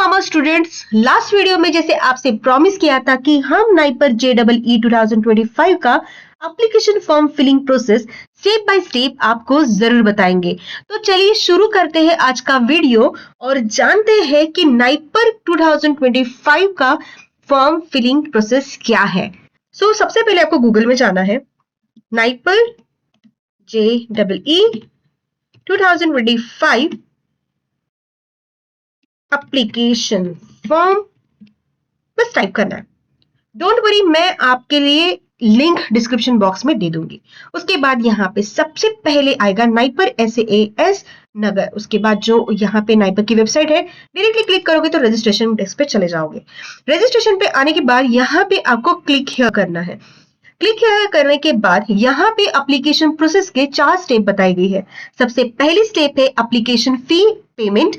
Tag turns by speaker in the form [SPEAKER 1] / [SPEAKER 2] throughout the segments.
[SPEAKER 1] Pharma students, last video में जैसे आपसे प्रॉमिस किया था कि हम नाइपर JEE 2025 का application form filling process step by step आपको जरूर बताएंगे। तो चलिए शुरू करते हैं आज का वीडियो और जानते हैं कि नाइपर 2025 का फॉर्म फिलिंग प्रोसेस क्या है। सबसे पहले आपको गूगल में जाना है, नाइपर JEE 2025 एप्लीकेशन फॉर्म बस टाइप करना है। डोंट वरी, मैं आपके लिए लिंक डिस्क्रिप्शन बॉक्स में दे दूंगी। उसके बाद यहाँ पे सबसे पहले आएगा नाइपर SAS नगर। उसके बाद जो यहाँ पे नाइपर की वेबसाइट है, डायरेक्टली क्लिक करोगे तो रजिस्ट्रेशन डेस्क पे चले जाओगे। रजिस्ट्रेशन पे आने के बाद यहाँ पे आपको क्लिक हियर करना है। क्लिक हियर करने के बाद यहाँ पे एप्लीकेशन प्रोसेस के 4 स्टेप बताई गई है। सबसे पहली स्टेप है एप्लीकेशन फी पेमेंट,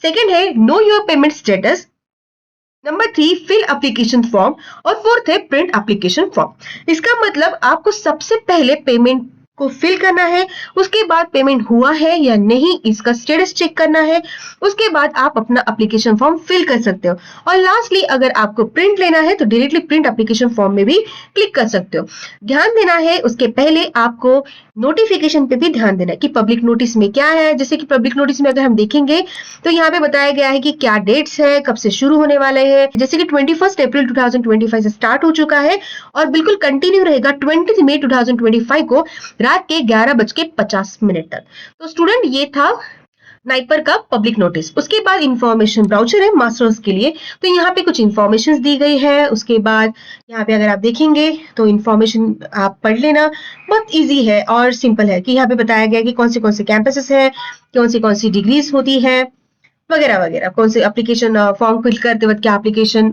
[SPEAKER 1] सेकेंड है know your payment status, number 3 fill application form और फोर्थ है प्रिंट एप्लीकेशन फॉर्म। इसका मतलब आपको सबसे पहले पेमेंट को फिल करना है, उसके बाद पेमेंट हुआ है या नहीं इसका स्टेटस चेक करना है, उसके बाद आप अपना एप्लीकेशन फॉर्म फिल कर सकते हो और लास्टली अगर आपको प्रिंट लेना है तो डायरेक्टली प्रिंट एप्लीकेशन फॉर्म में भी क्लिक कर सकते हो। ध्यान देना है उसके पहले आपको नोटिफिकेशन पे भी ध्यान देना है कि पब्लिक नोटिस में क्या है। जैसे कि पब्लिक नोटिस में अगर हम देखेंगे तो यहाँ पे बताया गया है कि क्या डेट्स है, कब से शुरू होने वाले हैं। जैसे कि 21 अप्रैल 2025 से स्टार्ट हो चुका है और बिल्कुल कंटिन्यू रहेगा 20 मई 2025 को रात के 11:50 तक। तो स्टूडेंट ये था नाइपर का पब्लिक नोटिस। उसके बाद इंफॉर्मेशन ब्राउचर है मास्टर्स के लिए, तो यहाँ पे कुछ इंफॉर्मेशन दी गई है। उसके बाद यहाँ पे अगर आप देखेंगे तो इंफॉर्मेशन आप पढ़ लेना, बहुत इजी है और सिंपल है कि यहाँ पे बताया गया कि कौन से कैंपसेस है, कौन सी डिग्रीज होती है वगैरह वगैरह, कौन से एप्लीकेशन फॉर्म फिल करते वक्त क्या एप्लीकेशन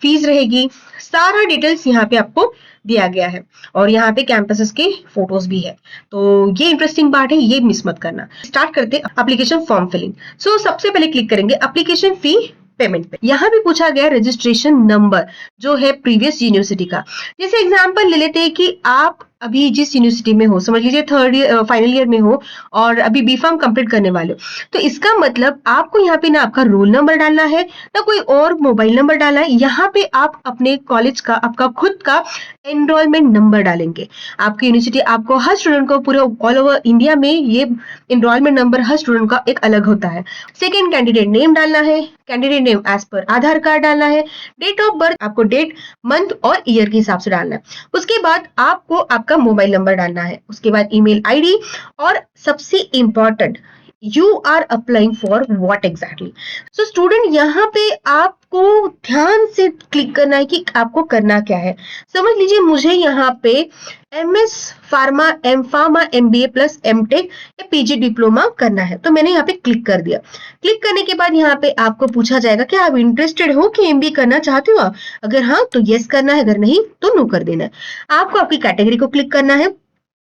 [SPEAKER 1] फीस रहेगी, सारा डिटेल्स यहाँ पे आपको दिया गया है और यहाँ पे कैंपसेस के फोटोज भी है। तो ये इंटरेस्टिंग पार्ट है, ये मिस मत करना। स्टार्ट करते एप्लीकेशन फॉर्म फिलिंग। सबसे पहले क्लिक करेंगे एप्लीकेशन फी पेमेंट पे। यहाँ भी पूछा गया रजिस्ट्रेशन नंबर जो है प्रीवियस यूनिवर्सिटी का। जैसे एग्जांपल ले लेते हैं कि आप अभी जिस यूनिवर्सिटी में हो, समझ लीजिए थर्ड ईयर फाइनल ईयर में हो और अभी B.Pharm कंप्लीट करने वाले हो, तो इसका मतलब आपको यहाँ पे ना आपका रोल नंबर डालना है ना कोई और मोबाइल नंबर डालना है। यहाँ पे आप अपने कॉलेज का आपका खुद का एनरोलमेंट नंबर डालेंगे। आपकी यूनिवर्सिटी आपको हर स्टूडेंट को पूरे ऑल ओवर इंडिया में ये एनरोलमेंट नंबर हर स्टूडेंट का एक अलग होता है। सेकेंड कैंडिडेट नेम डालना है, कैंडिडेट नेम एज पर आधार कार्ड डालना है, डेट ऑफ बर्थ आपको डेट मंथ और ईयर के हिसाब से डालना है। उसके बाद आपको आपका मोबाइल नंबर डालना है, उसके बाद ईमेल आईडी और सबसे important you are applying for what exactly. So student यहाँ पे आपको ध्यान से क्लिक करना है कि आपको करना क्या है। समझ लीजिए मुझे यहाँ पे MS pharma, M pharma, MBA plus MTech या PG डिप्लोमा करना है, तो मैंने यहाँ पे क्लिक कर दिया। क्लिक करने के बाद यहाँ पे आपको पूछा जाएगा कि आप इंटरेस्टेड हो कि MBA करना चाहते हो। अगर हाँ तो यस करना है, अगर नहीं तो नो कर देना है। आपको आपकी कैटेगरी को क्लिक करना है,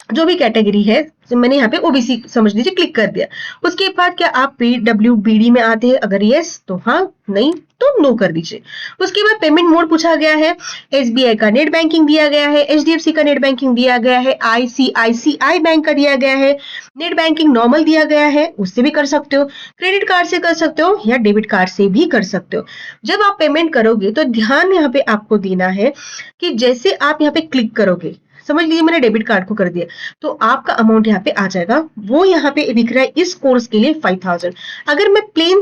[SPEAKER 1] जो भी कैटेगरी है। तो मैंने यहाँ पे OBC समझ लीजिए क्लिक कर दिया। उसके बाद क्या आप PWBD में आते हैं, अगर यस तो हाँ, नहीं तो नो कर दीजिए। उसके बाद पेमेंट मोड पूछा गया है, SBI का नेट बैंकिंग दिया गया है, HDFC का नेट बैंकिंग दिया गया है, ICICI बैंक का दिया गया है, नेट बैंकिंग नॉर्मल दिया गया है, उससे भी कर सकते हो, क्रेडिट कार्ड से कर सकते हो या डेबिट कार्ड से भी कर सकते हो। जब आप पेमेंट करोगे तो ध्यान यहाँ पे आपको देना है कि जैसे आप यहाँ पे क्लिक करोगे, समझ लीजिए मैंने डेबिट कार्ड को कर दिया तो आपका अमाउंट यहाँ पे आ जाएगा। वो यहाँ पे दिख रहा है इस कोर्स के लिए 5000। अगर मैं plain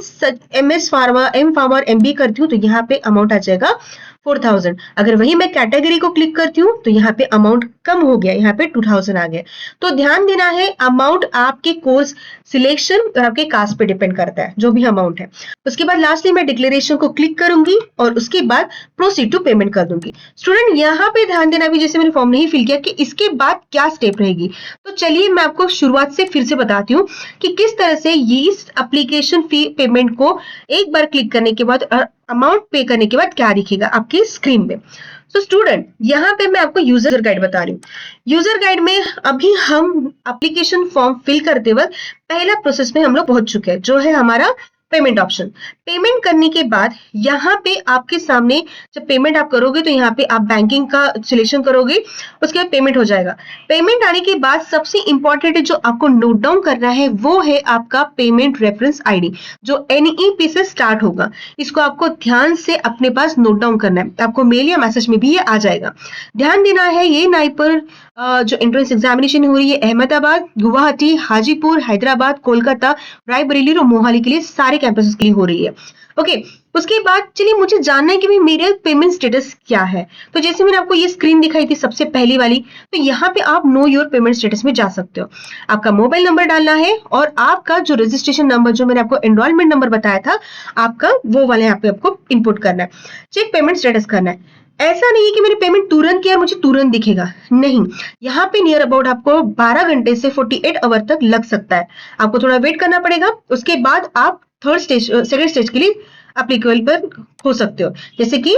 [SPEAKER 1] MS pharma, M pharma और MBA करती हूँ तो यहाँ पे अमाउंट आ जाएगा 4000। अगर वही मैं कैटेगरी को क्लिक करती हूँ तो यहाँ पे अमाउंट कम हो गया, यहाँ पे 2000 आ गया। तो ध्यान देना है, अमाउंट आपके कोर्स सिलेक्शन और आपके कास्ट पे डिपेंड करता है जो भी अमाउंट है। उसके बाद लास्टली मैं डिक्लेरेशन को क्लिक करूंगी और उसके बाद प्रोसीड टू पेमेंट कर दूंगी। स्टूडेंट यहाँ पे ध्यान देना भी, जैसे मैंने फॉर्म नहीं फिल किया, कि इसके बाद क्या स्टेप रहेगी। तो चलिए मैं आपको शुरुआत से फिर से बताती हूँ कि किस तरह से ये इस एप्लीकेशन फी पेमेंट को एक बार क्लिक करने के बाद अमाउंट पे करने के बाद क्या दिखेगा आपकी स्क्रीन में। तो स्टूडेंट यहाँ पे मैं आपको यूजर गाइड बता रही हूँ। यूजर गाइड में अभी हम एप्लीकेशन फॉर्म फिल करते वक्त पहला प्रोसेस में हम लोग पहुंच चुके हैं, जो है हमारा पेमेंट ऑप्शन। पेमेंट करने के बाद यहाँ पे आपके सामने जब पेमेंट आप करोगे तो यहाँ पे आप बैंकिंग का सिलेक्शन करोगे, उसके बाद पेमेंट हो जाएगा। पेमेंट आने के बाद सबसे इंपॉर्टेंट जो आपको नोट डाउन करना है वो है आपका पेमेंट रेफरेंस आईडी, जो NEP से स्टार्ट होगा। इसको आपको ध्यान से अपने पास नोट डाउन करना है, आपको मेल या मैसेज में भी ये आ जाएगा। ध्यान देना है, ये नाइपर जो एंट्रेंस एग्जामिनेशन हो रही है अहमदाबाद, गुवाहाटी, हाजीपुर, हैदराबाद, कोलकाता, रायबरेली और मोहाली के लिए सारे कैंपसेस के लिए हो रही है। ओके, उसके बाद चलिए मुझे जानना है कि भाई मेरे पेमेंट स्टेटस क्या है। तो जैसे मैंने आपको ये स्क्रीन दिखाई थी सबसे पहली वाली, तो यहाँ पे आप नो योर पेमेंट स्टेटस में जा सकते हो। आपका मोबाइल नंबर डालना है और आपका जो रजिस्ट्रेशन नंबर जो मैंने आपको एनरोलमेंट नंबर बताया था आपका, वो वाले यहाँ पे आपको इनपुट करना है। चेक पेमेंट स्टेटस करना है। ऐसा नहीं है कि मैंने पेमेंट तुरंत किया मुझे तुरंत दिखेगा, नहीं, यहाँ पे नियर अबाउट आपको 12 घंटे से 48 आवर तक लग सकता है। आपको थोड़ा वेट करना पड़ेगा, उसके बाद आप सेकंड स्टेज के लिए एप्लीकेबल पर हो सकते हो, जैसे कि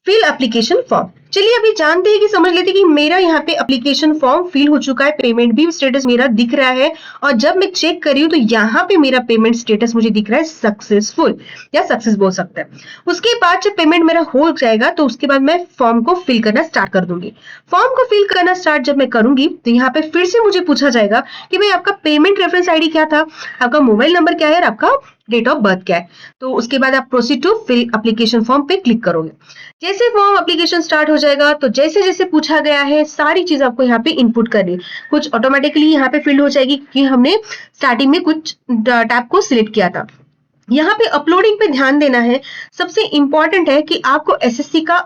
[SPEAKER 1] फिल एप्लीकेशन फॉर्म। चलिए अभी जानते हैं कि समझ लेते हैं कि मेरा यहाँ पे एप्लीकेशन फॉर्म फिल हो चुका है, पेमेंट भी स्टेटस मेरा दिख रहा है, और जब मैं चेक कर रही हूँ तो यहाँ पे मेरा पेमेंट स्टेटस मुझे दिख रहा है सक्सेसफुल या सक्सेस बोल सकते हैं। उसके बाद जब पेमेंट मेरा हो जाएगा तो उसके बाद मैं फॉर्म को फिल करना स्टार्ट कर दूंगी। फॉर्म को फिल करना स्टार्ट जब मैं करूंगी तो यहाँ पे फिर से मुझे पूछा जाएगा कि भाई आपका पेमेंट रेफरेंस आईडी क्या था, आपका मोबाइल नंबर क्या है और आपका डेट ऑफ बर्थ क्या है। तो उसके बाद आप proceed to fill application form पे क्लिक करोगे। जैसे फॉर्म एप्लीकेशन स्टार्ट हो जाएगा तो जैसे जैसे पूछा गया है सारी चीज आपको यहाँ पे इनपुट करनी है। कुछ ऑटोमेटिकली यहाँ पे फिल हो जाएगी कि हमने स्टार्टिंग में कुछ टैब को सिलेक्ट किया था। यहाँ पे अपलोडिंग पे ध्यान देना है। सबसे इंपॉर्टेंट है कि आपको एसएससी का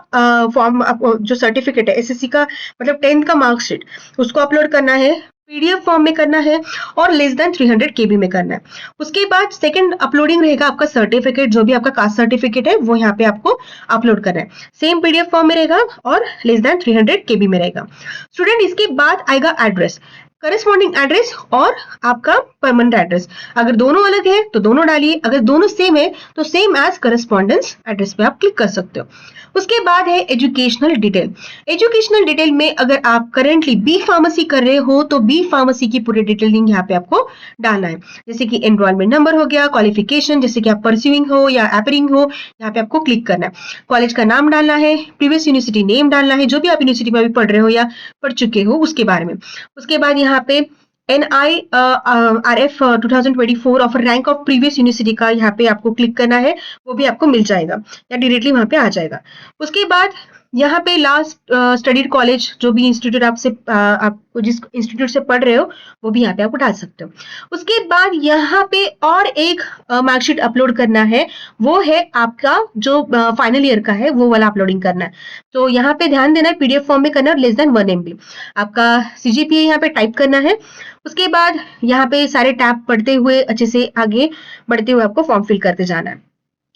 [SPEAKER 1] फॉर्म, जो सर्टिफिकेट है एसएससी का, मतलब 10th का मार्कशीट, उसको अपलोड करना है, PDF फॉर्म में करना है और लेस देन 300 KB में करना है। उसके बाद सेकंड अपलोडिंग रहेगा आपका सर्टिफिकेट, जो भी आपका कास्ट सर्टिफिकेट है वो यहाँ पे आपको अपलोड करना है, सेम PDF फॉर्म में रहेगा और लेस देन 300 KB में रहेगा। स्टूडेंट, इसके बाद आएगा एड्रेस, करस्पॉन्डिंग एड्रेस और आपका परमानेंट एड्रेस। अगर दोनों अलग है तो दोनों डालिए, अगर दोनों सेम है तो सेम एज करस्पॉन्डेंस एड्रेस पे आप क्लिक कर सकते हो। उसके बाद है एजुकेशनल डिटेल। एजुकेशनल डिटेल में अगर आप करेंटली बी फार्मेसी कर रहे हो तो बी फार्मेसी की पूरी डिटेलिंग यहाँ पे आपको डालना है, जैसे कि एनरोलमेंट नंबर हो गया, क्वालिफिकेशन जैसे कि आप परस्यूइंग हो या एपरिंग हो, यहाँ पे आपको क्लिक करना है। कॉलेज का नाम डालना है, प्रीवियस यूनिवर्सिटी नेम डालना है, जो भी आप यूनिवर्सिटी में अभी पढ़ रहे हो या पढ़ चुके हो उसके बारे में। उसके बाद यहाँ पे NIRF 2024 of rank of previous university का यहाँ पे आपको क्लिक करना है, वो भी आपको मिल जाएगा या डायरेक्टली वहां पे आ जाएगा। उसके बाद यहाँ पे लास्ट स्टडीड कॉलेज, जो भी इंस्टीट्यूट आप जिस इंस्टीट्यूट से पढ़ रहे हो वो भी यहाँ पे आपको डाल सकते हो। उसके बाद यहाँ पे और एक मार्कशीट अपलोड करना है, वो है आपका जो फाइनल ईयर का है वो वाला अपलोडिंग करना है। तो यहाँ पे ध्यान देना है, PDF फॉर्म में करना है, लेस देन 1 MB। आपका CGPA यहाँ पे टाइप करना है। उसके बाद यहाँ पे सारे टैब पढ़ते हुए अच्छे से आगे बढ़ते हुए आपको फॉर्म फिल करते जाना है।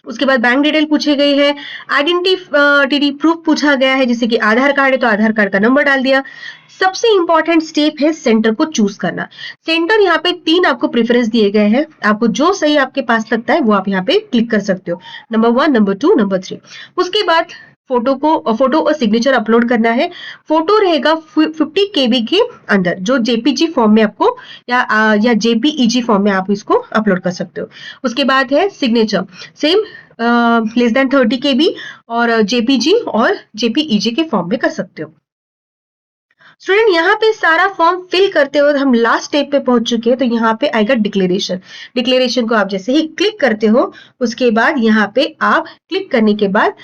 [SPEAKER 1] उसके बाद बैंक डिटेल पूछे गए हैं, आइडेंटिटी प्रूफ पूछा गया है, जैसे कि आधार कार्ड है तो आधार कार्ड का नंबर डाल दिया। सबसे इंपॉर्टेंट स्टेप है सेंटर को चूज करना। सेंटर यहाँ पे 3 आपको प्रेफरेंस दिए गए हैं, आपको जो सही आपके पास लगता है वो आप यहाँ पे क्लिक कर सकते हो, नंबर 1, नंबर 2, नंबर 3। उसके बाद फोटो और सिग्नेचर अपलोड करना है। फोटो रहेगा 50 KB के अंदर, जो JPG फॉर्म में आपको या JPEG फॉर्म में आप इसको अपलोड कर सकते हो। उसके बाद है signature, same less than 30 KB और JPG और JPEG के फॉर्म में कर सकते हो। स्टूडेंट, यहाँ पे सारा फॉर्म फिल करते हुए हम लास्ट स्टेप पे पहुंच चुके हैं, तो यहाँ पे आएगा डिक्लेरेशन। डिक्लेरेशन को आप जैसे ही क्लिक करते हो उसके बाद यहाँ पे आप क्लिक करने के बाद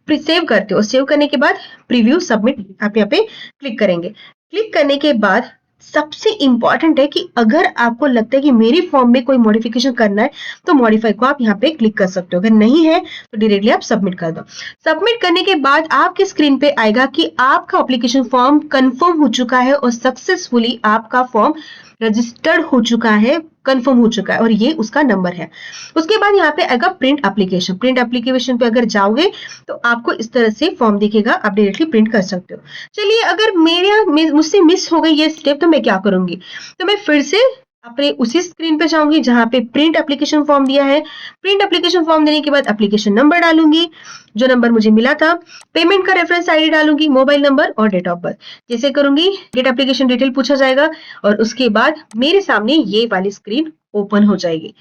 [SPEAKER 1] सेव करते हो, सेव करने के बाद प्रीव्यू सबमिट आप यहाँ पे क्लिक करेंगे। क्लिक करने के बाद सबसे इंपॉर्टेंट है कि अगर आपको लगता है कि मेरे फॉर्म में कोई मॉडिफिकेशन करना है तो मॉडिफाई को आप यहाँ पे क्लिक कर सकते हो, अगर नहीं है तो डायरेक्टली आप सबमिट कर दो। सबमिट करने के बाद आपके स्क्रीन पे आएगा कि आपका एप्लीकेशन फॉर्म कंफर्म हो चुका है और सक्सेसफुली आपका फॉर्म रजिस्टर्ड हो चुका है, कंफर्म हो चुका है और ये उसका नंबर है। उसके बाद यहाँ पे आएगा प्रिंट एप्लीकेशन। प्रिंट एप्लीकेशन पे अगर जाओगे तो आपको इस तरह से फॉर्म दिखेगा, आप डायरेक्टली प्रिंट कर सकते हो। चलिए, अगर मुझसे मिस हो गई ये स्टेप तो मैं क्या करूंगी, तो मैं फिर से अपने उसी स्क्रीन पे जाऊंगी जहां पे प्रिंट एप्लीकेशन फॉर्म दिया है। प्रिंट एप्लीकेशन फॉर्म देने के बाद एप्लीकेशन नंबर डालूंगी, जो नंबर मुझे मिला था, पेमेंट का रेफरेंस आईडी डालूंगी, मोबाइल नंबर और डेट ऑफ बर्थ। जैसे करूंगी गेट एप्लीकेशन डिटेल पूछा जाएगा और उसके बाद मेरे सामने ये वाली स्क्रीन ओपन हो जाएगी।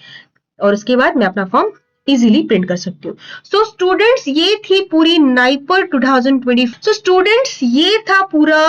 [SPEAKER 1] और उसके बाद मैं अपना फॉर्म इजीली प्रिंट कर सकती हूँ। सो स्टूडेंट्स, ये थी पूरी नाइपर 2020। सो स्टूडेंट्स, ये था पूरा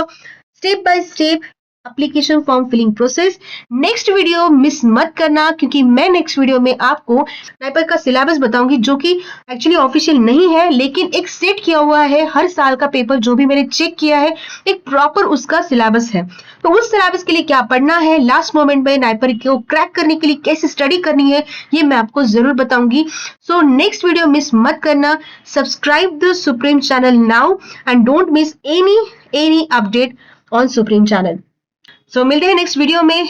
[SPEAKER 1] step by step application form filling process. Next video miss मत करना, क्योंकि मैं नेक्स्ट वीडियो में आपको नाइपर का सिलेबस बताऊंगी, जो कि एक्चुअली ऑफिशियल नहीं है, लेकिन एक सेट किया हुआ है हर साल का पेपर जो भी मैंने चेक किया है, एक प्रॉपर उसका सिलेबस है। तो उस सिलेबस के लिए क्या पढ़ना है, लास्ट मोमेंट में नाइपर को क्रैक करने के लिए कैसे स्टडी करनी है, ये मैं आपको जरूर बताऊंगी। सो नेक्स्ट वीडियो मिस मत करना। Subscribe the Supreme Channel now and don't miss any update on Supreme Channel. So मिलते हैं नेक्स्ट वीडियो में।